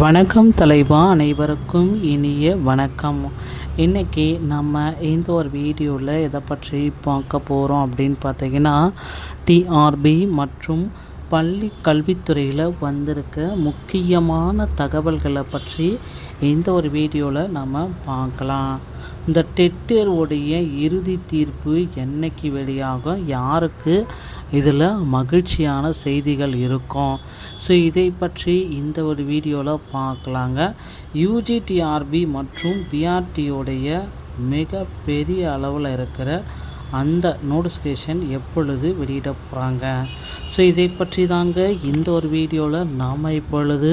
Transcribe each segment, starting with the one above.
வணக்கம் தலைவா, அனைவருக்கும் இனிய வணக்கம். இன்றைக்கி நம்ம இந்த ஒரு வீடியோவில் எதை பற்றி பார்க்க போகிறோம் அப்படின்னு பார்த்தீங்கன்னா, டிஆர்பி மற்றும் பள்ளி கல்வித்துறையில் வந்திருக்க முக்கியமான தகவல்களை பற்றி இந்த ஒரு வீடியோவில் நம்ம பார்க்கலாம். இந்த டெட் தேர்வுடைய இறுதி தீர்ப்பு என்னைக்கு வெளியாகும், யாருக்கு இதில் மகிழ்ச்சியான செய்திகள் இருக்கும், ஸோ இதை பற்றி இந்த ஒரு வீடியோவில் பார்க்கலாங்க. யூஜிடிஆர்பி மற்றும் பிஆர்டியோடைய மிக பெரிய அளவில் இருக்கிற அந்த நோட்டிஃபிகேஷன் எப்பொழுது வெளியிட போகிறாங்க, ஸோ இதை பற்றி தாங்க இந்த ஒரு வீடியோவில் நாம் இப்பொழுது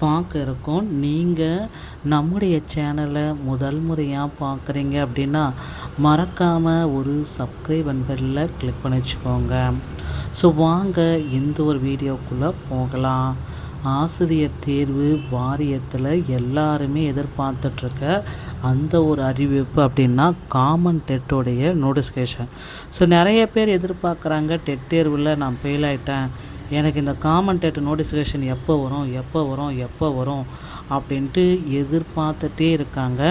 பார்க்க இருக்கோம். நீங்கள் நம்முடைய சேனலை முதல் முறையாக பார்க்குறீங்க அப்படின்னா மறக்காமல் ஒரு சப்ஸ்கிரைப் பட்டனில் கிளிக் பண்ணி வச்சுக்கோங்க. ஸோ வாங்க இந்த ஒரு வீடியோக்குள்ளே போகலாம். ஆசிரியர் தேர்வு வாரியத்தில் எல்லாருமே எதிர்பார்த்துட்ருக்க அந்த ஒரு அறிவிப்பு அப்படின்னா காமன் டெட்டோடைய நோட்டிஃபிகேஷன். ஸோ நிறைய பேர் எதிர்பார்க்குறாங்க, டெட் தேர்வில் நான் ஃபெயில் ஆகிட்டேன், எனக்கு இந்த காமன் டெட் நோட்டிஃபிகேஷன் எப்போ வரும் அப்படின்ட்டு எதிர்பார்த்துட்டே இருக்காங்க.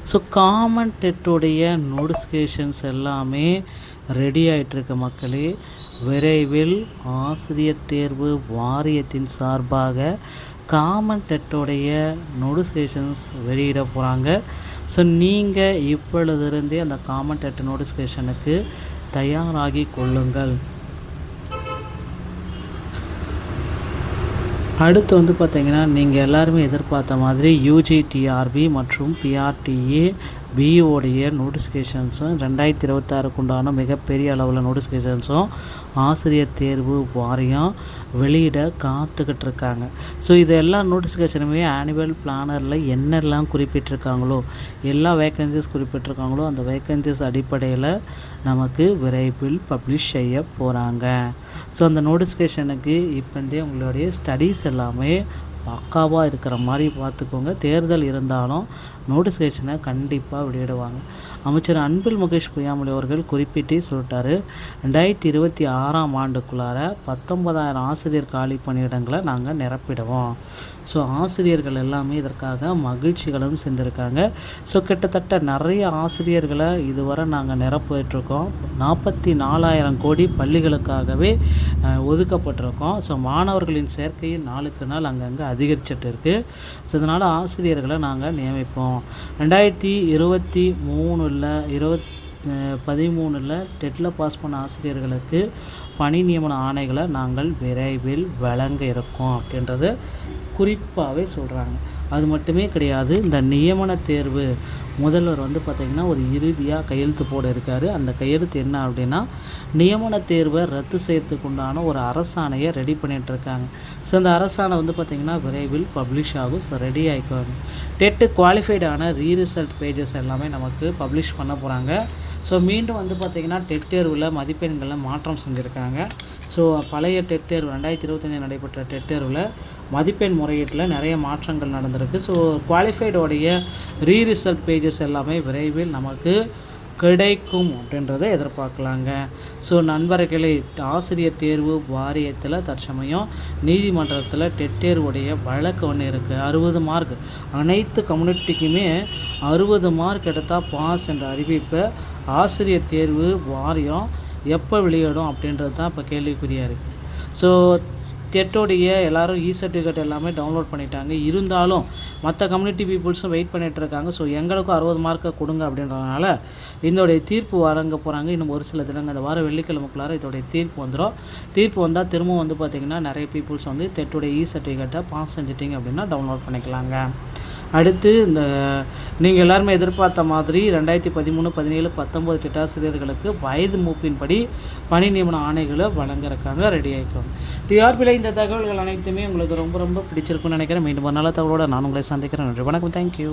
ஸோ காமன் டெட்டோடைய நோட்டிஃபிகேஷன்ஸ் எல்லாமே ரெடி ஆகிட்டுருக்க மக்களே. விரைவில் ஆசிரியர் தேர்வு வாரியத்தின் சார்பாக காமன் டெட்டோடைய நோட்டிஃபிகேஷன்ஸ் வெளியிட போகிறாங்க. ஸோ நீங்கள் இப்பொழுதிருந்தே அந்த காமன் டெட் நோட்டிஃபிகேஷனுக்கு தயாராகி கொள்ளுங்கள். அடுத்து பார்த்திங்கன்னா, நீங்கள் எல்லாருமே எதிர்பார்த்த மாதிரி யூஜிடிஆர்பி மற்றும் பிஆர்டிஏ பிஓடைய நோட்டிஃபிகேஷன்ஸும் 2026 உண்டான மிகப்பெரிய அளவில் நோட்டிஃபிகேஷன்ஸும் ஆசிரியர் தேர்வு வாரியம் வெளியிட காத்துக்கிட்டு இருக்காங்க. ஸோ இது எல்லா நோட்டிஃபிகேஷனுமே ஆனுவல் பிளானரில் என்னெல்லாம் குறிப்பிட்டிருக்காங்களோ, எல்லா வேக்கன்சிஸ் குறிப்பிட்டிருக்காங்களோ அந்த வேக்கன்சிஸ் அடிப்படையில் நமக்கு விரைவில் பப்ளிஷ் செய்ய போகிறாங்க. ஸோ அந்த நோட்டிஃபிகேஷனுக்கு இப்போந்தே உங்களுடைய ஸ்டடீஸ் எல்லாமே பக்காவாக இருக்கிற மாதிரி பார்த்துக்கோங்க. தேர்தல் இருந்தாலும் நோட்டிஃபிகேஷனை கண்டிப்பாக வெளியிடுவாங்க. அமைச்சர் அன்பில் மகேஷ் பொய்யாமொழி அவர்கள் குறிப்பிட்டே சொல்லிட்டாரு, 2026 ஆண்டுக்குள்ளார 19,000 ஆசிரியர் காலி பணியிடங்களை நாங்கள் நிரப்பிடுவோம். ஸோ ஆசிரியர்கள் எல்லாமே இதற்காக மகிழ்ச்சிகளும் செஞ்சுருக்காங்க. ஸோ கிட்டத்தட்ட நிறைய ஆசிரியர்களை இதுவரை நாங்கள் நிரப்பிட்டுருக்கோம். 44,000 கோடி பள்ளிகளுக்காகவே ஒதுக்கப்பட்டிருக்கோம். ஸோ மாணவர்களின் சேர்க்கையும் நாளுக்கு நாள் அங்கங்கே அதிகரிச்சுட்டு இருக்குது. ஸோ இதனால் ஆசிரியர்களை நாங்கள் நியமிப்போம். 2013 டெட்டில் பாஸ் பண்ண ஆசிரியர்களுக்கு பணி நியமன ஆணைகளை நாங்கள் விரைவில் வழங்க இருக்கோம் அப்படின்றது குறிப்பாகவே சொல்கிறாங்க. அது மட்டுமே கிடையாது, இந்த நியமன தேர்வு முதல்வர் பார்த்திங்கன்னா ஒரு இறுதியாக கையெழுத்து போட இருக்கார். அந்த கையெழுத்து என்ன அப்படின்னா, நியமன தேர்வை ரத்து செய்யறதுக்கு உண்டான ஒரு அரசாணையை ரெடி பண்ணிகிட்ருக்காங்க. ஸோ அந்த அரசாணை பார்த்திங்கன்னா விரைவில் பப்ளிஷ் ஆகும். ஸோ ரெடி ஆகிக்குவாங்க. டெட்டு குவாலிஃபைடான ரீரிசல்ட் பேஜஸ் எல்லாமே நமக்கு பப்ளிஷ் பண்ண போகிறாங்க. ஸோ மீண்டும் பார்த்திங்கன்னா டெட் தேர்வில் மதிப்பெண்களில் மாற்றம் செஞ்சுருக்காங்க. ஸோ பழைய டெட் தேர்வு 2025 நடைபெற்ற டெட் தேர்வில் மதிப்பெண் முறையீட்டில் நிறைய மாற்றங்கள் நடந்திருக்கு. ஸோ குவாலிஃபைடோடைய ரீரிசல்ட் பேஜஸ் எல்லாமே விரைவில் நமக்கு கிடைக்கும் அப்படின்றத எதிர்பார்க்கலாங்க. ஸோ நண்பர்களே, ஆசிரியர் தேர்வு வாரியத்தில் தற்சமயம் நீதிமன்றத்தில் டெட் தேர்வுடைய வழக்கு ஒன்று இருக்குது. 60 மார்க், அனைத்து கம்யூனிட்டிக்குமே 60 மார்க் எடுத்தால் பாஸ் என்ற அறிவிப்பை ஆசிரியர் தேர்வு வாரியம் எப்போ வெளியிடும் அப்படின்றது தான் இப்போ கேள்விக்குறியாக இருக்குது. ஸோ டெட்டோடைய எல்லோரும் சர்டிஃபிகேட் எல்லாமே டவுன்லோட் பண்ணிட்டாங்க. இருந்தாலும் மற்ற கம்யூனிட்டி பீப்புள்ஸும் வெயிட் பண்ணிகிட்டு இருக்காங்க. ஸோ எங்களுக்கும் 60 மார்க்கை கொடுங்க அப்படின்றதுனால இதோடைய தீர்ப்பு வழங்க போகிறாங்க. இன்னும் ஒரு சில தினங்கள், இந்த வாரம் வெள்ளிக்கிழமைக்குள்ளார இதோடைய தீர்ப்பு வந்துடும். தீர்ப்பு வந்தால் திரும்ப பார்த்திங்கன்னா நிறைய பீப்புள்ஸ் டெட்டோடைய சர்டிஃபிகேட்டை பாஸ் செஞ்சிட்டிங்க அப்படின்னா டவுன்லோட் பண்ணிக்கலாங்க. அடுத்து நீங்கள் எல்லாருமே எதிர்பார்த்த மாதிரி 2013, 17, 19 டெட்டாசிரியர்களுக்கு வயது மூப்பின்படி பணி நியமன ஆணைகளை வழங்க இருக்காங்க. ரெடி ஆகிக்கும். டிஆர்பியில் இந்த தகவல்கள் அனைத்துமே உங்களுக்கு ரொம்ப ரொம்ப பிடிச்சிருக்குன்னு நினைக்கிறேன். மீண்டும் ஒரு நல்ல தகவலோடு நான் உங்களை சந்திக்கிறேன். நன்றி, வணக்கம், தேங்க்யூ.